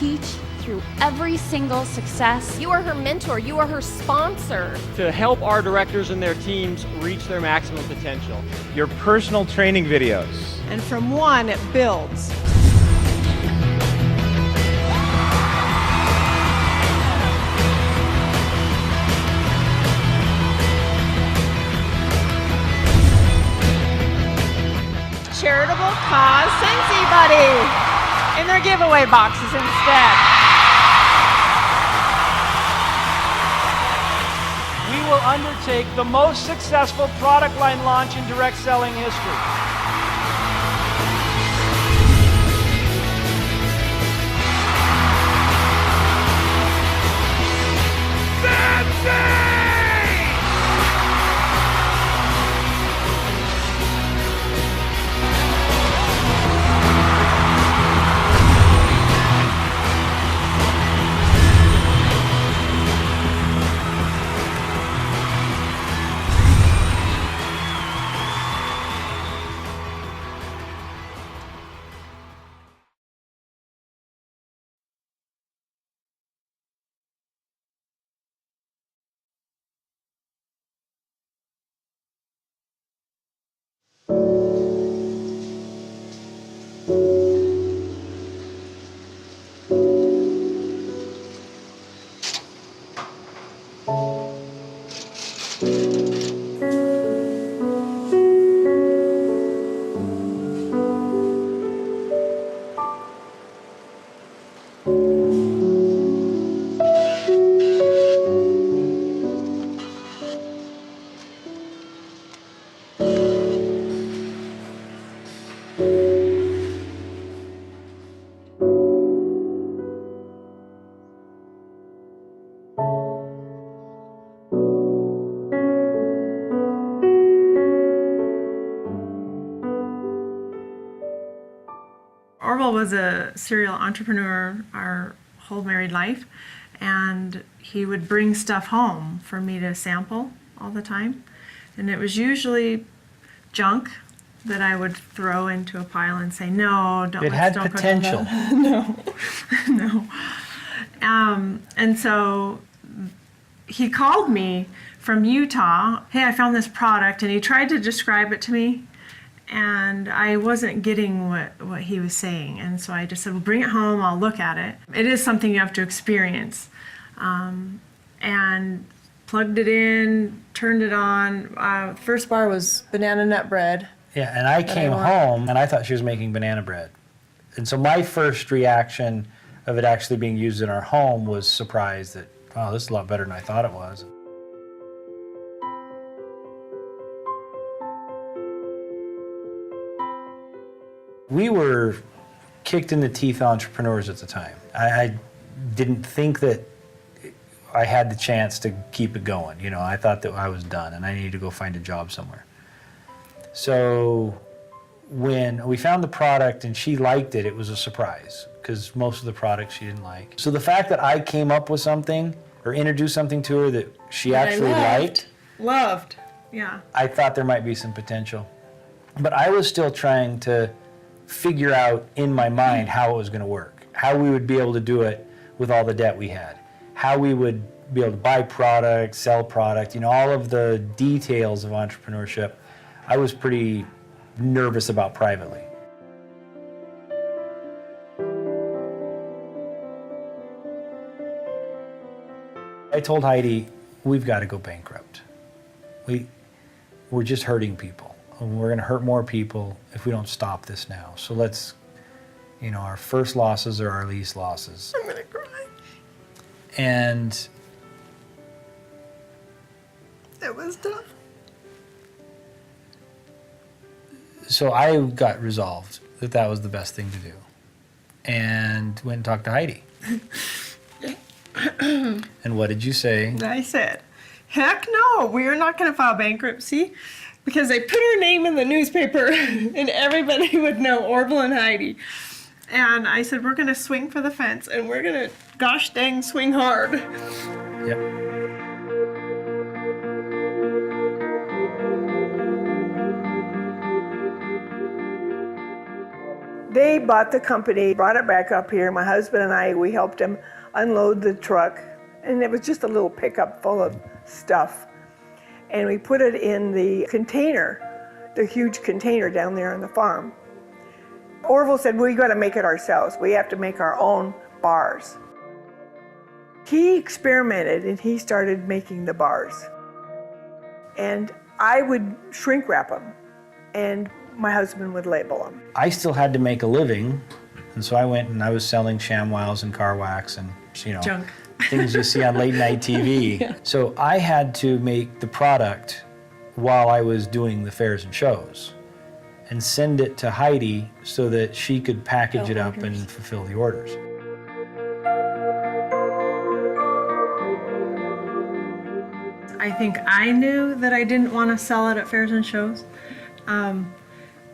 teach through every single success. You are her mentor. You are her sponsor. To help our directors and their teams reach their maximum potential. Your personal training videos. And from one, it builds. Charitable cause Scentsy Buddy in their giveaway boxes instead. We will undertake the most successful product line launch in direct selling history. Orville was a serial entrepreneur our whole married life, and he would bring stuff home for me to sample all the time. And it was usually junk that I would throw into a pile and say, no, don't. It had don't cook potential. that." No. And so he called me from Utah. Hey, I found this product, and he tried to describe it to me. And I wasn't getting what he was saying. And so I just said, well, bring it home, I'll look at it. It is something you have to experience. And plugged it in, turned it on. First bar was banana nut bread. Yeah, and I came home and I thought she was making banana bread. And so my first reaction of it actually being used in our home was surprise that, oh, this is a lot better than I thought it was. We were kicked in the teeth entrepreneurs at the time. I didn't think that I had the chance to keep it going. You know, I thought that I was done and I needed to go find a job somewhere. So when we found the product and she liked it, it was a surprise because most of the products she didn't like. So the fact that I came up with something or introduced something to her that she actually Loved, yeah. I thought there might be some potential. But I was still trying to figure out in my mind how it was going to work, how we would be able to do it with all the debt we had, how we would be able to buy product, sell product, you know, all of the details of entrepreneurship. I was pretty nervous about privately. I told Heidi, we've got to go bankrupt. We're just hurting people. And we're going to hurt more people if we don't stop this now. So let's, you know, our first losses are our least losses. I'm going to cry. And It was tough. So I got resolved that that was the best thing to do. And went and talked to Heidi. And what did you say? I said, heck no, we are not going to file bankruptcy because they put her name in the newspaper and everybody would know Orville and Heidi. And I said, we're going to swing for the fence and we're going to, gosh dang, swing hard. Yep. they bought the company, brought it back up here. My husband and I, we helped him unload the truck. And it was just a little pickup full of stuff. And we put it in the container, the huge container down there on the farm. Orville said, we got to make it ourselves. We have to make our own bars. He experimented and he started making the bars. And I would shrink wrap them and my husband would label them. I still had to make a living, and so I went and I was selling ShamWows and car wax and, you know, Junk. things you see on late night TV. Yeah. So I had to make the product while I was doing the fairs and shows and send it to Heidi so that she could package it up and fulfill the orders. I think I knew that I didn't want to sell it at fairs and shows.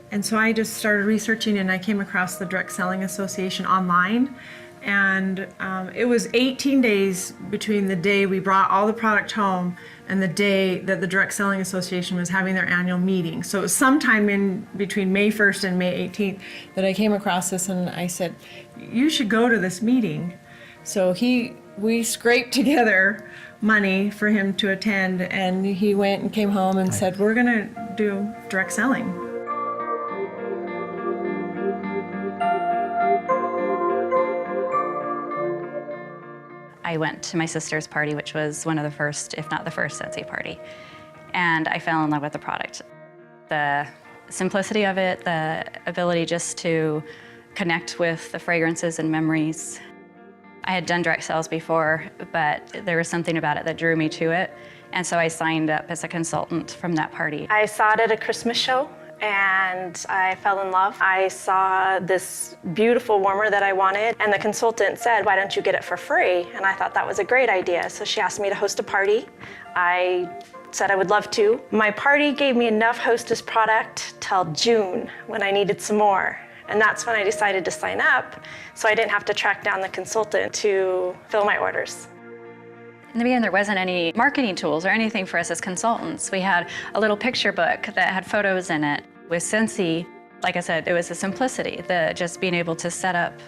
And so I just started researching and I came across the Direct Selling Association online. And it was 18 days between the day we brought all the product home and the day that the Direct Selling Association was having their annual meeting. So it was sometime in between May 1st and May 18th that I came across this and I said, you should go to this meeting. So we scraped together money for him to attend, and he went and came home and said, we're gonna do direct selling. I went to my sister's party, which was one of the first, if not the first, Scentsy party. And I fell in love with the product. The simplicity of it, the ability just to connect with the fragrances and memories. I had done direct sales before, but there was something about it that drew me to it. And so I signed up as a consultant from that party. I saw it at a Christmas show and I fell in love. I saw this beautiful warmer that I wanted, and the consultant said, why don't you get it for free? And I thought that was a great idea. So she asked me to host a party. I said I would love to. My party gave me enough Hostess product till June when I needed some more. And that's when I decided to sign up, so I didn't have to track down the consultant to fill my orders. In the beginning, there wasn't any marketing tools or anything for us as consultants. We had a little picture book that had photos in it. With Scentsy, like I said, it was the simplicity, the just being able to set up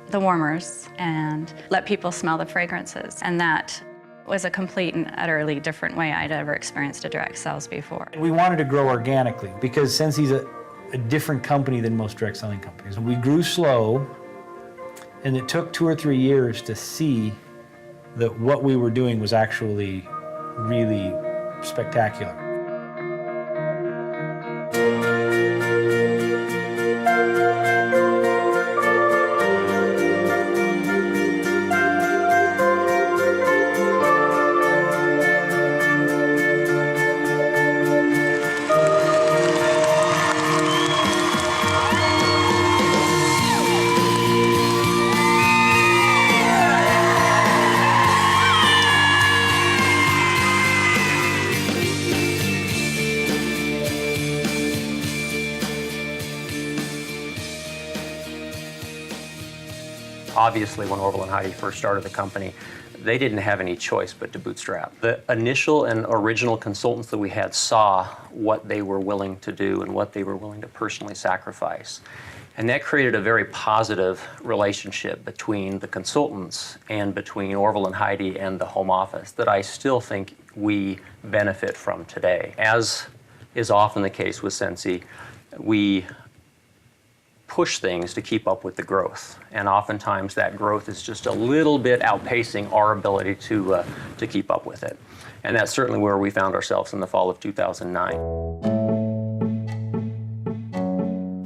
the warmers and let people smell the fragrances. And that was a complete and utterly different way I'd ever experienced a direct sales before. We wanted to grow organically because Scentsy's a different company than most direct selling companies. We grew slow, and it took 2 or 3 years to see that what we were doing was actually really spectacular. Obviously, when Orville and Heidi first started the company, they didn't have any choice but to bootstrap. The initial and original consultants that we had saw what they were willing to do and what they were willing to personally sacrifice. And that created a very positive relationship between the consultants and between Orville and Heidi and the home office that I still think we benefit from today. As is often the case with Scentsy, we push things to keep up with the growth. And oftentimes that growth is just a little bit outpacing our ability to keep up with it. And that's certainly where we found ourselves in the fall of 2009.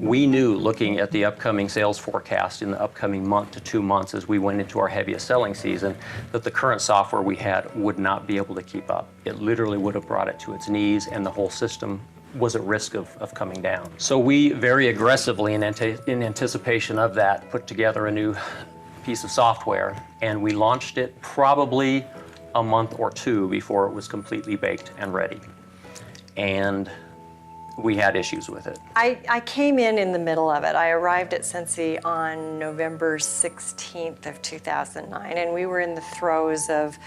We knew, looking at the upcoming sales forecast in the upcoming month to 2 months as we went into our heaviest selling season, that the current software we had would not be able to keep up. It literally would have brought it to its knees, and the whole system was at risk of coming down. So we very aggressively, in anticipation of that, put together a new piece of software, and we launched it probably a month or 2 before it was completely baked and ready. And we had issues with it. I came in the middle of it. I arrived at Scentsy on November 16th of 2009, and we were in the throes of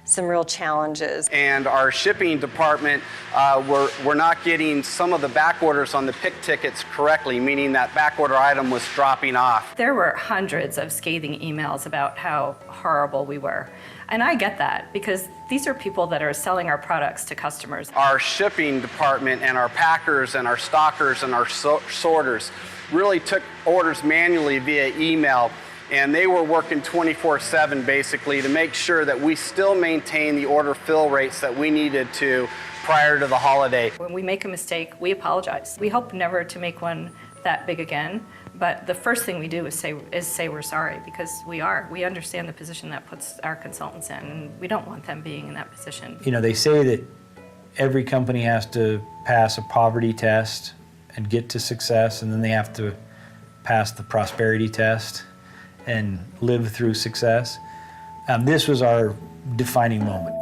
some real challenges. And our shipping department, we're not getting some of the back orders on the pick tickets correctly, meaning that back order item was dropping off. There were hundreds of scathing emails about how horrible we were. And I get that, because these are people that are selling our products to customers. Our shipping department and our packers and our stockers and our sorters really took orders manually via email, and they were working 24/7 basically to make sure that we still maintain the order fill rates that we needed to prior to the holiday. When we make a mistake, we apologize. We hope never to make one that big again, but the first thing we do is say we're sorry, because we understand the position that puts our consultants in, and we don't want them being in that position. You know, they say that every company has to pass a poverty test and get to success, and then they have to pass the prosperity test and live through success. This was our defining moment.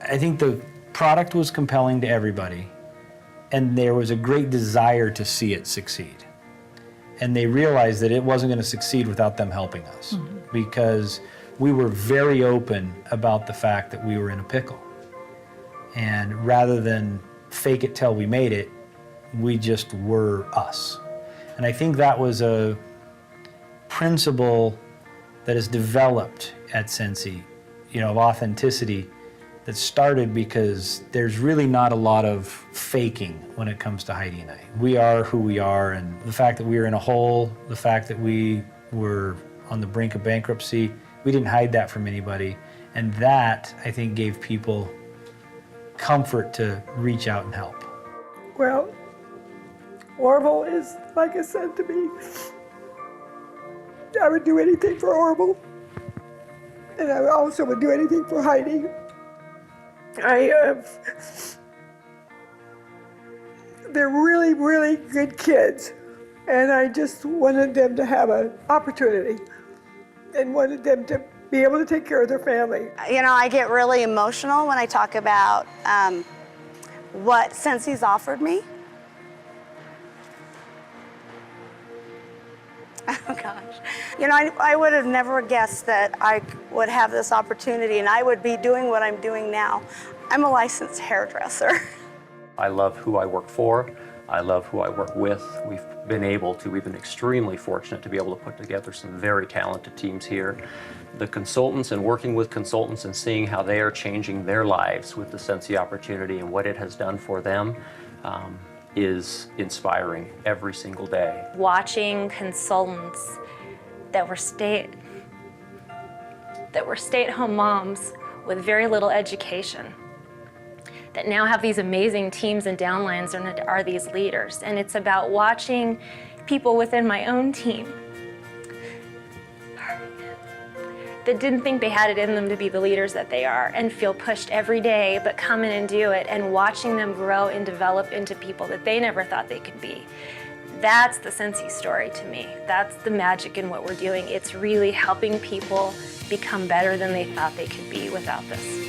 I think the product was compelling to everybody, and there was a great desire to see it succeed. And they realized that it wasn't going to succeed without them helping us, because we were very open about the fact that we were in a pickle. And rather than fake it till we made it, we just were us. And I think that was a principle that is developed at Scentsy, you know, of authenticity, that started because there's really not a lot of faking when it comes to Heidi and I. We are who we are, and the fact that we were in a hole, the fact that we were on the brink of bankruptcy, we didn't hide that from anybody. And that, I think, gave people comfort to reach out and help. Well, Orville is, like I said to me, I would do anything for Orville, and I also would do anything for Heidi. They're really, really good kids, and I just wanted them to have an opportunity and wanted them to be able to take care of their family. You know, I get really emotional when I talk about what Scentsy's offered me. Oh gosh. You know, I would have never guessed that I would have this opportunity and I would be doing what I'm doing now. I'm a licensed hairdresser. I love who I work for. I love who I work with. We've been extremely fortunate to be able to put together some very talented teams here. The consultants and working with consultants and seeing how they are changing their lives with the Scentsy opportunity and what it has done for them is inspiring every single day. Watching consultants that were stay-at-home moms with very little education that now have these amazing teams and downlines and are these leaders. And it's about watching people within my own team that didn't think they had it in them to be the leaders that they are and feel pushed every day, but come in and do it, and watching them grow and develop into people that they never thought they could be. That's the Scentsy story to me. That's the magic in what we're doing. It's really helping people become better than they thought they could be without this.